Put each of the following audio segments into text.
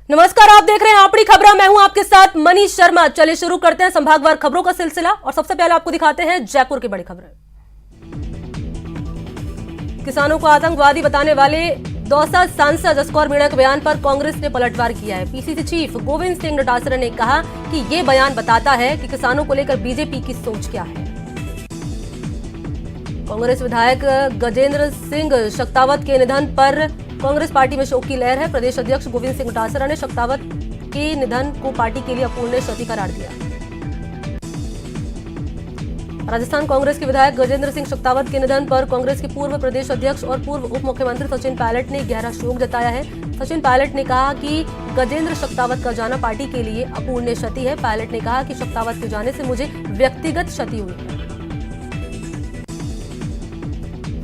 नमस्कार, आप देख रहे हैं आपकी खबरें। मैं हूं आपके साथ मनीष शर्मा। चलिए शुरू करते हैं संभागवार खबरों का सिलसिला और सबसे पहले आपको दिखाते हैं जयपुर की बड़ी खबरें। किसानों को आतंकवादी बताने वाले दौसा सांसद जसकौर मीणा के बयान पर कांग्रेस ने पलटवार किया है। पीसीसी चीफ गोविंद सिंह डोटासरा ने कहा कि ये बयान बताता है कि किसानों को लेकर बीजेपी की सोच क्या है। कांग्रेस विधायक गजेंद्र सिंह शक्तावत के निधन पर कांग्रेस पार्टी में शोक की लहर है। प्रदेश अध्यक्ष गोविंद सिंह डोटासरा ने शक्तावत के निधन को पार्टी के लिए अपूर्णीय क्षति करार दिया। राजस्थान कांग्रेस के विधायक गजेंद्र सिंह शक्तावत के निधन पर कांग्रेस के पूर्व प्रदेश अध्यक्ष और पूर्व उप मुख्यमंत्री सचिन पायलट ने गहरा शोक जताया है। सचिन पायलट ने कहा कि गजेंद्र शक्तावत का जाना पार्टी के लिए अपूर्णीय क्षति है। पायलट ने कहा कि शक्तावत के जाने से मुझे व्यक्तिगत क्षति हुई है।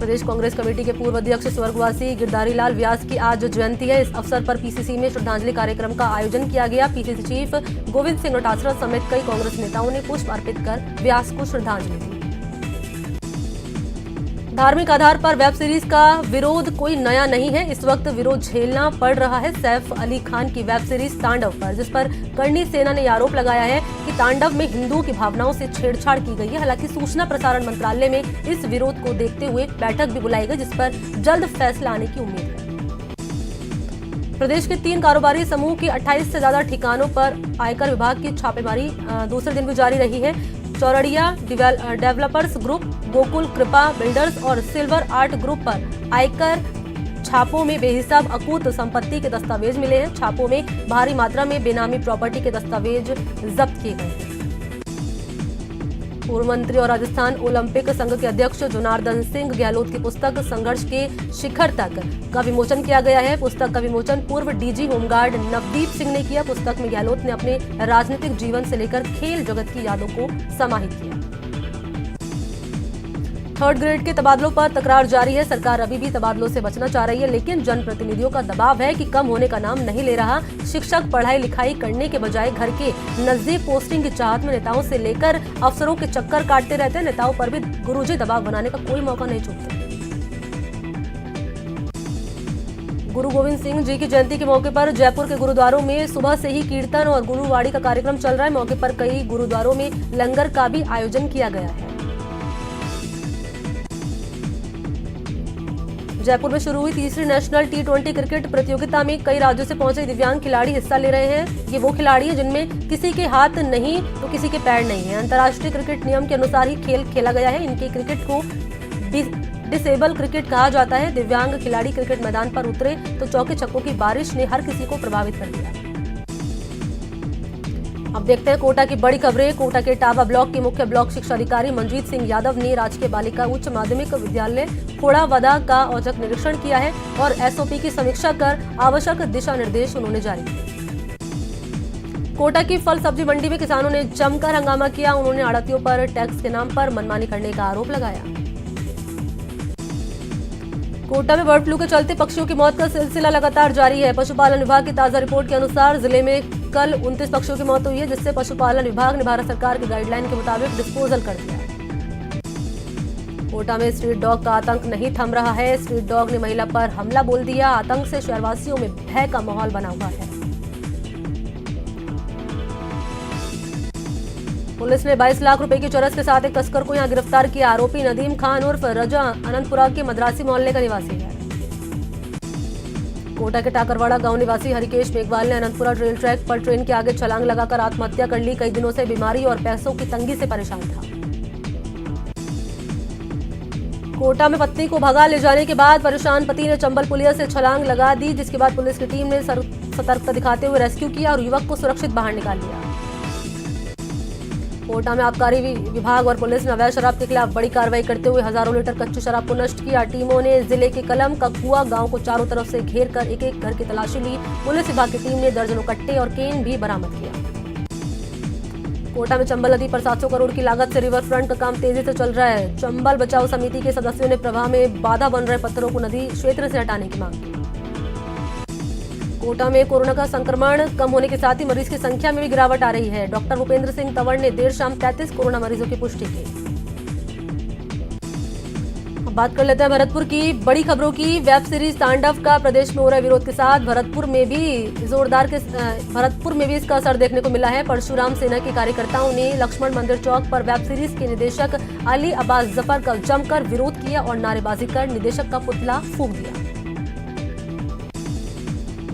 प्रदेश कांग्रेस कमेटी के पूर्व अध्यक्ष स्वर्गवासी गिरधारी लाल व्यास की आज जयंती है। इस अवसर पर पीसीसी में श्रद्धांजलि कार्यक्रम का आयोजन किया गया। पीसीसी चीफ गोविंद सिंह डोटासरा समेत कई कांग्रेस नेताओं ने पुष्प अर्पित कर व्यास को श्रद्धांजलि दी। धार्मिक आधार पर वेब सीरीज का विरोध कोई नया नहीं है। इस वक्त विरोध झेलना पड़ रहा है सैफ अली खान की वेब सीरीज तांडव पर, जिस पर करणी सेना ने आरोप लगाया है कि तांडव में हिंदुओं की भावनाओं से छेड़छाड़ की गई है। हालांकि सूचना प्रसारण मंत्रालय में इस विरोध को देखते हुए बैठक भी बुलाई गई, जिस पर जल्द फैसला आने की उम्मीद है। प्रदेश के 3 कारोबारी समूह की 28 से ज्यादा ठिकानों पर आयकर विभाग की छापेमारी दूसरे दिन भी जारी रही है। चौरड़िया डेवलपर्स ग्रुप, गोकुल कृपा बिल्डर्स और सिल्वर आर्ट ग्रुप पर आयकर छापों में बेहिसाब अकूत संपत्ति के दस्तावेज मिले हैं। छापों में भारी मात्रा में बेनामी प्रॉपर्टी के दस्तावेज जब्त किए गए हैं। पूर्व मंत्री और राजस्थान ओलंपिक संघ के अध्यक्ष जनार्दन सिंह गहलोत की पुस्तक संघर्ष के शिखर तक का विमोचन किया गया है। पुस्तक का विमोचन पूर्व डीजी होमगार्ड नवदीप सिंह ने किया। पुस्तक में गहलोत ने अपने राजनीतिक जीवन से लेकर खेल जगत की यादों को समाहित किया। थर्ड ग्रेड के तबादलों पर तकरार जारी है। सरकार अभी भी तबादलों से बचना चाह रही है, लेकिन जनप्रतिनिधियों का दबाव है कि कम होने का नाम नहीं ले रहा। शिक्षक पढ़ाई लिखाई करने के बजाय घर के नजदीक पोस्टिंग की चाहत में नेताओं से लेकर अफसरों के चक्कर काटते रहते हैं। नेताओं पर भी गुरुजी दबाव बनाने का कोई मौका नहीं चूकते। गुरु गोविंद सिंह जी की जयंती के मौके पर जयपुर के गुरुद्वारों में सुबह से ही कीर्तन और गुरुवाणी का कार्यक्रम चल रहा है। मौके पर कई गुरुद्वारों में लंगर का भी आयोजन किया गया है। जयपुर में शुरू हुई तीसरी नेशनल T20 क्रिकेट प्रतियोगिता में कई राज्यों से पहुंचे दिव्यांग खिलाड़ी हिस्सा ले रहे हैं। ये वो खिलाड़ी हैं जिनमें किसी के हाथ नहीं तो किसी के पैर नहीं है। अंतर्राष्ट्रीय क्रिकेट नियम के अनुसार ही खेल खेला गया है। इनके क्रिकेट को डिसेबल क्रिकेट कहा जाता है। दिव्यांग खिलाड़ी क्रिकेट मैदान पर उतरे तो चौके छक्कों की बारिश ने हर किसी को प्रभावित कर दिया। अब देखते हैं कोटा की बड़ी खबरें। कोटा के टावा ब्लॉक के मुख्य ब्लॉक शिक्षा अधिकारी मनजीत सिंह यादव ने राजकीय बालिका उच्च माध्यमिक विद्यालय खोड़ावदा का औचक निरीक्षण किया है और एसओपी की समीक्षा कर आवश्यक दिशा निर्देश उन्होंने जारी किए। कोटा की फल सब्जी मंडी में किसानों ने जमकर हंगामा किया। उन्होंने आड़तियों पर टैक्स के नाम पर मनमानी करने का आरोप लगाया। कोटा में बर्ड फ्लू के चलते पक्षियों की मौत का सिलसिला लगातार जारी है। पशुपालन विभाग की ताजा रिपोर्ट के अनुसार जिले में कल 29 पक्षियों की मौत हुई है, जिससे पशुपालन विभाग ने भारत सरकार की गाइडलाइन के मुताबिक डिस्पोजल कर दिया। कोटा में स्ट्रीट डॉग का आतंक नहीं थम रहा है। स्ट्रीट डॉग ने महिला पर हमला बोल दिया। आतंक से शहरवासियों में भय का माहौल बना हुआ है। पुलिस ने 22 लाख रुपए की चरस के साथ एक तस्कर को यहां गिरफ्तार किया। आरोपी नदीम खान उर्फ रजा अनंतपुरा के मद्रासी मोहल्ले का निवासी है। कोटा के टाकरवाड़ा गांव निवासी हरिकेश मेघवाल ने अनंतपुरा रेल ट्रैक पर ट्रेन के आगे छलांग लगाकर आत्महत्या कर ली। कई दिनों से बीमारी और पैसों की तंगी से परेशान था। कोटा में पत्नी को भगा ले जाने के बाद परेशान पति ने चंबल पुलिया से छलांग लगा दी, जिसके बाद पुलिस की टीम ने सतर्कता दिखाते हुए रेस्क्यू किया और युवक को सुरक्षित बाहर निकाल लिया। कोटा में आबकारी विभाग और पुलिस ने अवैध शराब के खिलाफ बड़ी कार्रवाई करते हुए हजारों लीटर कच्ची शराब को नष्ट किया। टीमों ने जिले के कलम ककुआ गांव को चारों तरफ से घेर कर एक एक घर की तलाशी ली। पुलिस विभाग की टीम ने दर्जनों कट्टे और केन भी बरामद किया। कोटा में चंबल नदी पर 700 करोड़ की लागत से रिवर फ्रंट का काम तेजी से चल रहा है। चंबल बचाओ समिति के सदस्यों ने प्रवाह में बाधा बन रहे पत्थरों को नदी क्षेत्र से हटाने की मांग की। कोटा में कोरोना का संक्रमण कम होने के साथ ही मरीज की संख्या में भी गिरावट आ रही है। डॉक्टर भूपेंद्र सिंह तंवर ने देर शाम 33 कोरोना मरीजों की पुष्टि की। बात कर लेते हैं भरतपुर की बड़ी खबरों की। वेब सीरीज तांडव का प्रदेश में हो रहे विरोध के साथ भरतपुर में भी इसका असर देखने को मिला है। परशुराम सेना के कार्यकर्ताओं ने लक्ष्मण मंदिर चौक पर वेब सीरीज के निदेशक अली अब्बास जफर का जमकर विरोध किया और नारेबाजी कर निदेशक का पुतला फूंक दिया।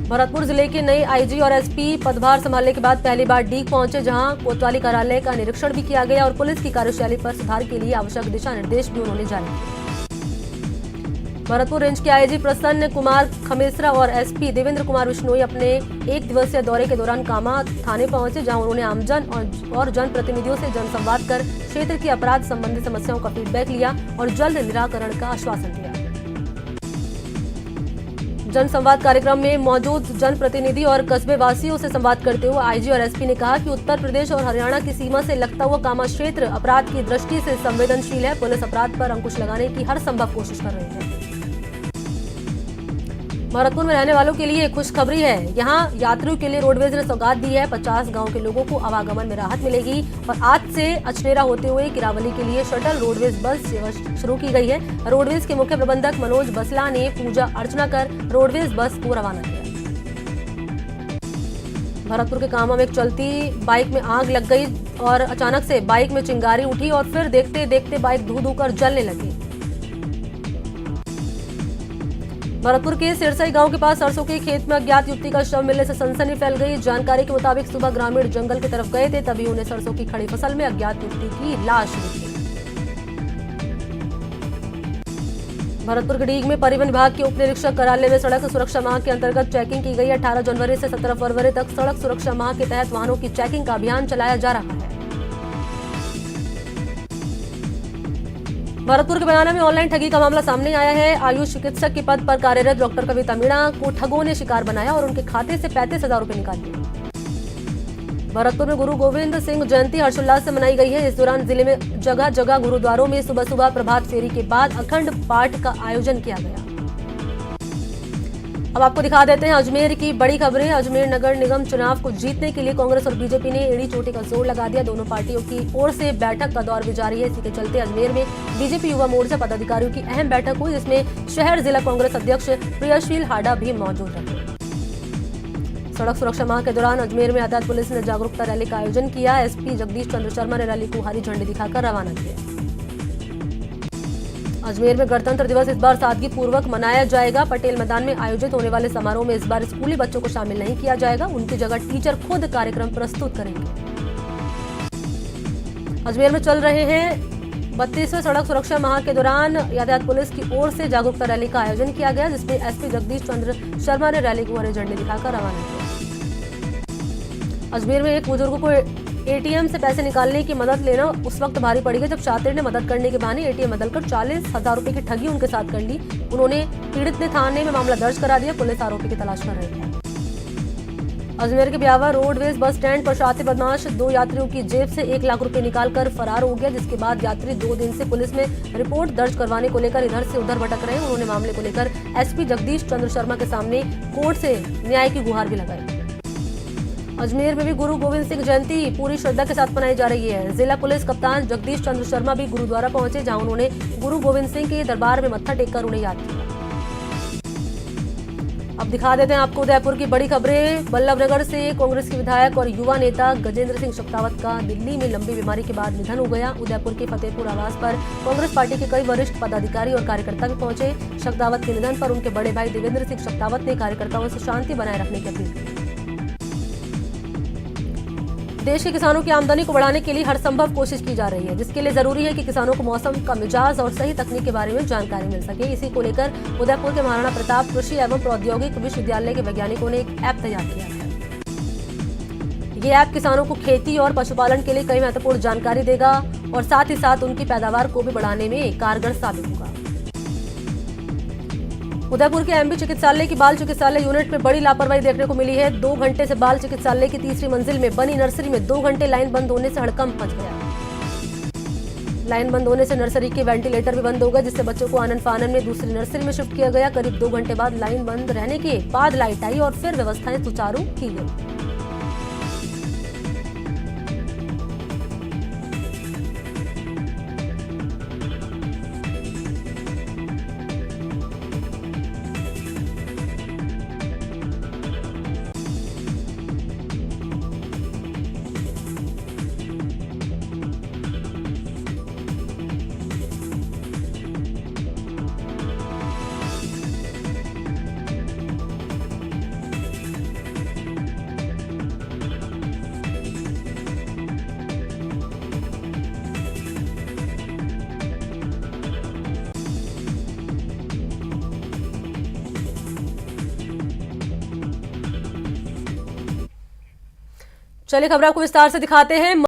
भरतपुर जिले के नए आईजी और एसपी पदभार संभालने के बाद पहली बार डीग पहुंचे, जहां कोतवाली कार्यालय का निरीक्षण भी किया गया और पुलिस की कार्यशैली पर सुधार के लिए आवश्यक दिशा निर्देश भी उन्होंने जारी किए। भरतपुर रेंज के आईजी प्रसन्न कुमार खमेसरा और एसपी देवेंद्र कुमार बिश्नोई अपने एक दिवसीय दौरे के दौरान कामा थाने पहुंचे, जहां उन्होंने आमजन और जनप्रतिनिधियों से जनसंवाद कर क्षेत्र की अपराध संबंधी समस्याओं का फीडबैक लिया और जल्द निराकरण का आश्वासन दिया। जनसंवाद कार्यक्रम में मौजूद जनप्रतिनिधि और कस्बे वासियों से संवाद करते हुए आईजी और एसपी ने कहा कि उत्तर प्रदेश और हरियाणा की सीमा से लगता हुआ कामा क्षेत्र अपराध की दृष्टि से संवेदनशील है। पुलिस अपराध पर अंकुश लगाने की हर संभव कोशिश कर रही है। भरतपुर में रहने वालों के लिए खुशखबरी है। यहां यात्रियों के लिए रोडवेज ने सौगात दी है। 50 गांव के लोगों को आवागमन में राहत मिलेगी और आज से अचनेरा होते हुए किरावली के लिए शटल रोडवेज बस सेवा शुरू की गई है। रोडवेज के मुख्य प्रबंधक मनोज बसला ने पूजा अर्चना कर रोडवेज बस को रवाना किया। भरतपुर के कामा में एक चलती बाइक में आग लग गई और अचानक से बाइक में चिंगारी उठी और फिर देखते देखते बाइक धू धू कर जलने लगी। भरतपुर के सिरसई गांव के पास सरसों के खेत में अज्ञात युवती का शव मिलने से सनसनी फैल गई। जानकारी के मुताबिक सुबह ग्रामीण जंगल की तरफ गए थे, तभी उन्हें सरसों की खड़ी फसल में अज्ञात युवती की लाश दिखी। भरतपुर के डीग में परिवहन विभाग के उप निरीक्षक कार्यालय में सड़क सुरक्षा माह के अंतर्गत चेकिंग की गई। 18 जनवरी से 17 फरवरी तक सड़क सुरक्षा माह के तहत वाहनों की चेकिंग का अभियान चलाया जा रहा है। भरतपुर के बयाना में ऑनलाइन ठगी का मामला सामने आया है। आयुष चिकित्सक के पद पर कार्यरत डॉक्टर कविता मीणा को ठगों ने शिकार बनाया और उनके खाते से 35,000 रुपए निकाल लिए। भरतपुर में गुरु गोविंद सिंह जयंती हर्षोल्लास से मनाई गई है। इस दौरान जिले में जगह जगह गुरुद्वारों में सुबह सुबह प्रभात फेरी के बाद अखंड पाठ का आयोजन किया गया। अब आपको दिखा देते हैं अजमेर की बड़ी खबरें। अजमेर नगर निगम चुनाव को जीतने के लिए कांग्रेस और बीजेपी ने एड़ी चोटी का जोर लगा दिया। दोनों पार्टियों की ओर से बैठक का दौर भी जारी है। इसी के चलते अजमेर में बीजेपी युवा मोर्चा पदाधिकारियों की अहम बैठक हुई, जिसमें शहर जिला कांग्रेस अध्यक्ष प्रियाशील हाडा भी मौजूद रहे। सड़क सुरक्षा माह के दौरान अजमेर में यातायात पुलिस ने जागरूकता रैली का आयोजन किया। एसपी जगदीश चंद्र शर्मा ने रैली को हरी झंडी दिखाकर रवाना किया। अजमेर में गणतंत्र दिवस इस बार सादगी पूर्वक मनाया जाएगा। पटेल मैदान में आयोजित होने वाले समारोह में इस बार स्कूली बच्चों को शामिल नहीं किया जाएगा। उनकी जगह टीचर खुद कार्यक्रम प्रस्तुत करेंगे। अजमेर में चल रहे हैं 32वें सड़क सुरक्षा माह के दौरान यातायात पुलिस की ओर से जागरूकता रैली का आयोजन किया गया, जिसमें एसपी जगदीश चंद्र शर्मा ने रैली को हरी झंडी दिखाकर रवाना किया। अजमेर में एक बुजुर्ग को एटीएम से पैसे निकालने की मदद लेना उस वक्त भारी पड़ी गई जब छात्र ने मदद करने के बहाने एटीएम बदलकर 40,000 रुपए की ठगी उनके साथ कर ली। उन्होंने पीड़ित ने थाने में मामला दर्ज करा दिया। पुलिस आरोपी की तलाश कर रही है। अजमेर के ब्यावर रोडवेज बस स्टैंड पर शातिर बदमाश 2 यात्रियों की जेब से 1 लाख रुपए निकालकर फरार हो गया, जिसके बाद यात्री 2 दिन से पुलिस में रिपोर्ट दर्ज करवाने को लेकर इधर से उधर भटक रहे। उन्होंने मामले को लेकर एसपी जगदीश चंद्र शर्मा के सामने कोर्ट से न्याय की गुहार भी लगाई। अजमेर में भी गुरु गोविंद सिंह जयंती पूरी श्रद्धा के साथ मनाई जा रही है। जिला पुलिस कप्तान जगदीश चंद्र शर्मा भी गुरुद्वारा पहुंचे, जहां उन्होंने गुरु गोविंद सिंह के दरबार में मत्था टेककर उन्हें याद किया। अब दिखा देते हैं आपको उदयपुर की बड़ी खबरें। बल्लभनगर से कांग्रेस के विधायक और युवा नेता गजेंद्र सिंह शेखावत का दिल्ली में लंबी बीमारी के बाद निधन हो गया। उदयपुर के फतेहपुर आवास पर कांग्रेस पार्टी के कई वरिष्ठ पदाधिकारी और कार्यकर्ता भी पहुंचे। शेखावत के निधन पर उनके बड़े भाई देवेंद्र सिंह शेखावत ने कार्यकर्ताओं से शांति बनाए रखने की अपील की। देश के किसानों की आमदनी को बढ़ाने के लिए हर संभव कोशिश की जा रही है, जिसके लिए जरूरी है कि किसानों को मौसम का मिजाज और सही तकनीक के बारे में जानकारी मिल सके। इसी को लेकर उदयपुर के महाराणा प्रताप कृषि एवं प्रौद्योगिक विश्वविद्यालय के वैज्ञानिकों ने एक ऐप तैयार किया है। ये ऐप किसानों को खेती और पशुपालन के लिए कई महत्वपूर्ण जानकारी देगा और साथ ही साथ उनकी पैदावार को भी बढ़ाने में कारगर साबित होगा। उदयपुर के एमबी चिकित्सालय की बाल चिकित्सालय यूनिट में बड़ी लापरवाही देखने को मिली है। 2 घंटे से बाल चिकित्सालय की 3री मंजिल में बनी नर्सरी में 2 घंटे लाइन बंद होने से हड़कंप मच गया। लाइन बंद होने से नर्सरी के वेंटिलेटर भी बंद हो गए, जिससे बच्चों को आनन फानन में दूसरी नर्सरी में शिफ्ट किया गया। करीब 2 घंटे बाद लाइन बंद रहने के बाद लाइट आई और फिर व्यवस्थाएं सुचारू की गई। चलिए खबर आपको विस्तार से दिखाते हैं।